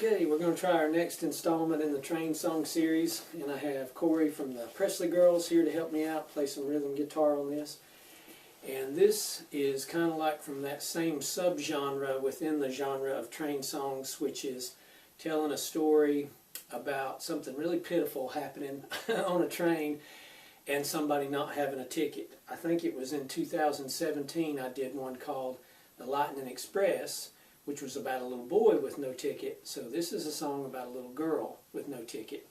Okay, we're going to try our next installment in the Train Song series, and I have Corey from the Presley Girls here to help me out, play some rhythm guitar on this. And this is kind of like from that same subgenre within the genre of train songs, which is telling a story about something really pitiful happening on a train and somebody not having a ticket. I think it was in 2017 I did one called The Lightning Express, which was about a little boy with no ticket. So this is a song about a little girl with no ticket.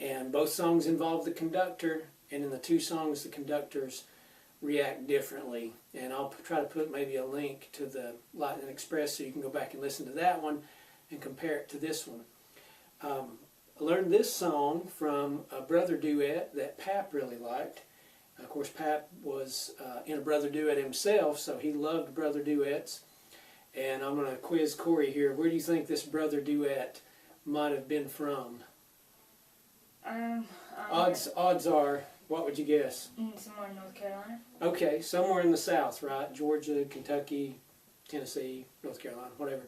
And both songs involve the conductor, and in the two songs the conductors react differently. And I'll try to put maybe a link to the Lightning Express so you can go back and listen to that one and compare it to this one. I learned this song from a brother duet that Pap really liked. Of course, Pap was in a brother duet himself, so he loved brother duets. And I'm going to quiz Corey here. Where do you think this brother duet might have been from? Odds are, what would you guess? Somewhere in North Carolina. Okay, somewhere in the South, right? Georgia, Kentucky, Tennessee, North Carolina, whatever.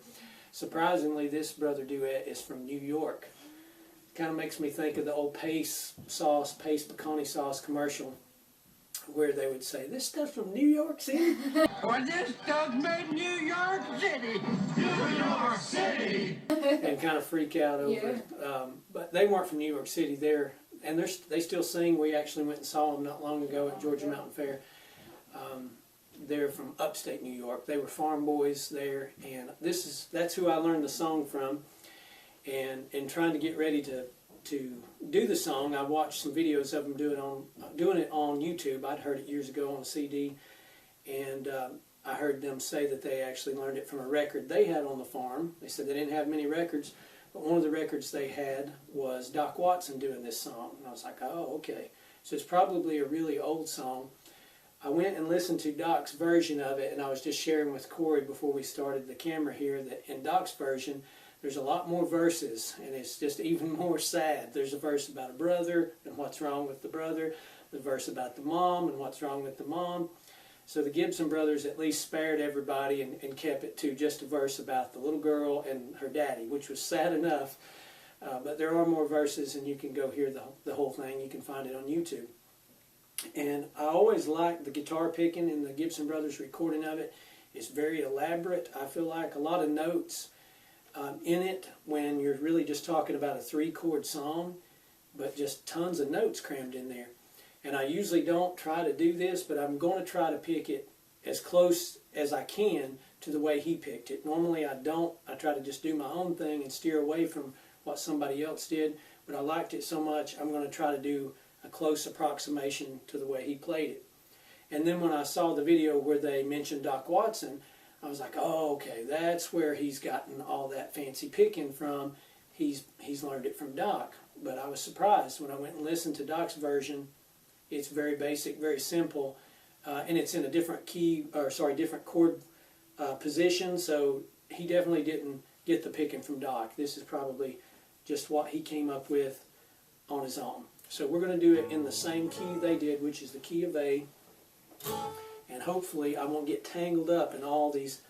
Surprisingly, this brother duet is from New York. Kind of makes me think of the old Pace pecani sauce commercial, where they would say, "This stuff's from New York City." Or this stuff made New York City. New York City. And kind of freak out over it. But they weren't from New York City. They still sing. We actually went and saw them not long ago at Georgia Mountain Fair. They're from upstate New York. They were farm boys there, and that's who I learned the song from. And in trying to get ready to do the song, I watched some videos of them doing it on YouTube. I'd heard it years ago on a CD, and I heard them say that they actually learned it from a record they had on the farm. They said they didn't have many records, but one of the records they had was Doc Watson doing this song. And I was like, oh, okay. So it's probably a really old song. I went and listened to Doc's version of it, and I was just sharing with Corey before we started the camera here that in Doc's version, there's a lot more verses, and it's just even more sad. There's a verse about a brother and what's wrong with the brother, the verse about the mom and what's wrong with the mom. So the Gibson brothers at least spared everybody and kept it to just a verse about the little girl and her daddy, which was sad enough. But there are more verses, and you can go hear the whole thing. You can find it on YouTube. And I always liked the guitar picking in the Gibson brothers recording of it. It's very elaborate. I feel like a lot of notes in it when you're really just talking about a 3-chord song, but just tons of notes crammed in there. And I usually don't try to do this, but I'm going to try to pick it as close as I can to the way he picked it. Normally I don't. I try to just do my own thing and steer away from what somebody else did, but I liked it so much I'm going to try to do a close approximation to the way he played it. And then when I saw the video where they mentioned Doc Watson, I was like, oh, okay, that's where he's gotten all that fancy picking from. He's learned it from Doc. But I was surprised when I went and listened to Doc's version. It's very basic, very simple, and it's in a different different chord position. So he definitely didn't get the picking from Doc. This is probably just what he came up with on his own. So we're going to do it in the same key they did, which is the key of A. And hopefully I won't get tangled up in all these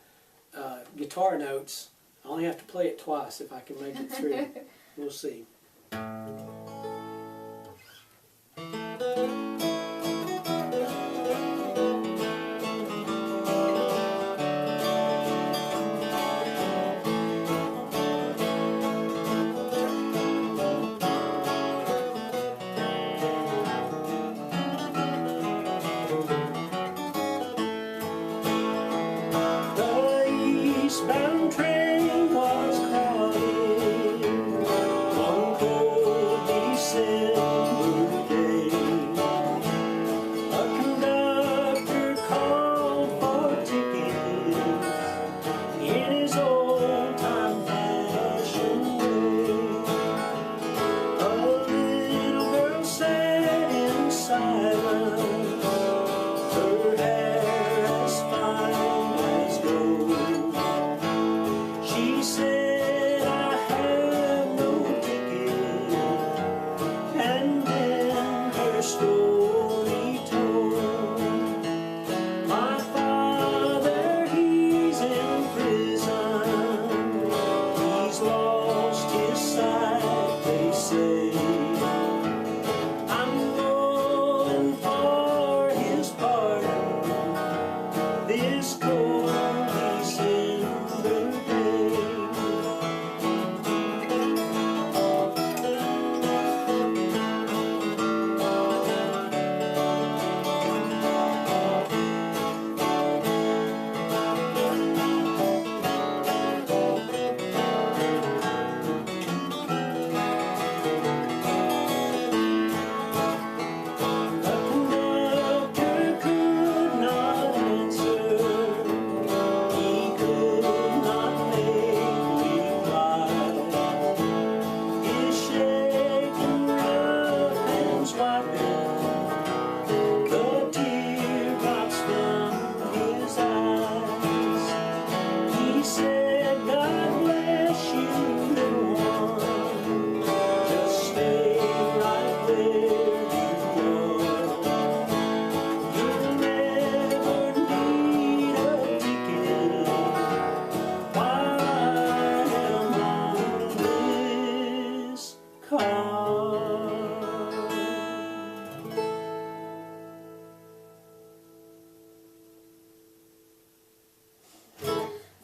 guitar notes. I only have to play it twice if I can make it through. We'll see. Eastbound train was crowded. One cold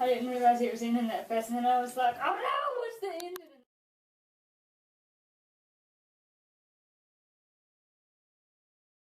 didn't realize it was ending that fast, and then I was like, oh no, what's the end?